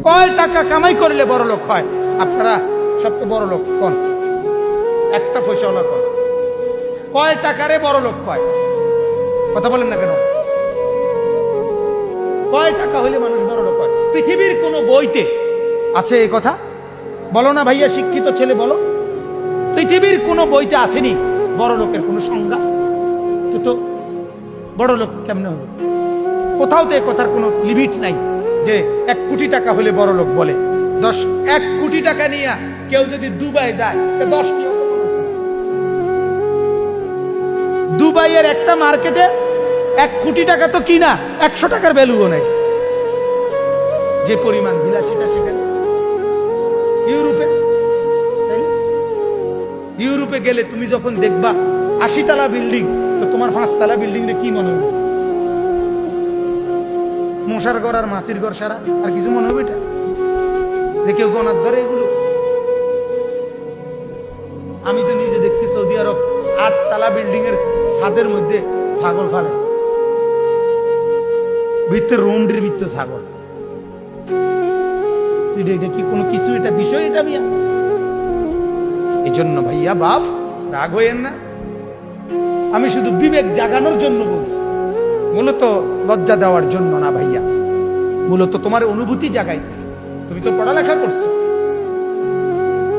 কয় টাকা কামাই করলে বড় লোক হয়? আপনারা সবচেয়ে বড় লোক কোন? একটা পয়সাওয়ালা কোন? কয় টাকারে বড় লোক হয়? কথা বলেন না কেন? কয় টাকা হইলে মানুষ বড় লোক হয়? পৃথিবীর কোন বইতে আছে এই কথা? বলো না ভাইয়া, শিক্ষিত ছেলে বলো। পৃথিবীর কোন বইতে আসেনি বড় লোকের কোন সংজ্ঞা। তো বড় লোক কেমনে হবে? কোথাও তো এই কথার কোনো লিমিট নাই যে 1 কোটি টাকা হলে বড় লোক বলে। 1 কোটি টাকা নিয়ে কেউ যদি দুবাই যায়, 10 দুবাইয়ের একটা মার্কেটে 1 কোটি টাকা তো কিনা 100 টাকার ভ্যালুও নেই। যে পরিমাণ বিলাসিতা সেখানে। ইউরোপে গেলে তুমি যখন দেখবা 80 তলা বিল্ডিং, তো তোমার 5 তলা বিল্ডিং কি মনে হবে? মশার ঘর আর মাছির ঘর সারা আর কিছু মনে হবে? এটা কেউ গনার ধরে এগুলো? আমি তো নিজে দেখছি সৌদি আরব 8 তলা বিল্ডিং এর ছাদের মধ্যে ছাগল ফালে, ভিতরে রুমটির ভিতরে ছাগল। এটা কি কোনো কিছু? এটা বিষয়? এটা মিয়া এই জন্য ভাইয়া বাপ রাগ হইয়েন না, আমি শুধু বিবেক জাগানোর জন্য বলছি, মূলত লজ্জা দেওয়ার জন্য না ভাইয়া, মূলত তোমার অনুভূতি জাগাইতেছে। তুমি তো পড়ালেখা করছো,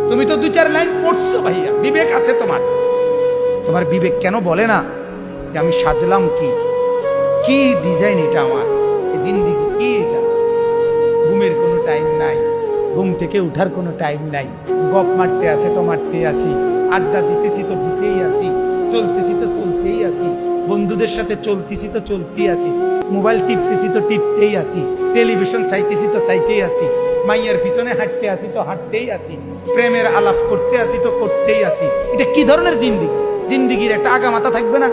তুমি তো 2-4 লাইন পড়ছো ভাইয়া, বিবেক আছে তোমার। তোমার বিবেক কেন বলে না যে আমি সাজলাম কি কি ডিজাইন এটা আমার এই জিন্দেগি কি? এটা ঘুমের কোনো টাইম নাই, ঘুম থেকে উঠার কোনো টাইম নাই, গপ মারতে আসে তো মারতেই আসি, আড্ডা দিতেছি তো দিতেই আসি, চলতেছি তো চলতেই আসি, বন্ধুদের সাথে চলতেছি তো চলতেই আসি, মোবাইল টিপতেছি তো টিপতেই আসি, টেলিভিশন চাইতেছি তো চাইতেই আসি, মাইয়ার পিছনে হাঁটতে আসি তো হাঁটতেই আসি, প্রেমের আলাপ করতে আসি তো করতেই আসি। এটা কি ধরনের জিন্দেগি? জিন্দেগির একটা আগা মাথা থাকবে না?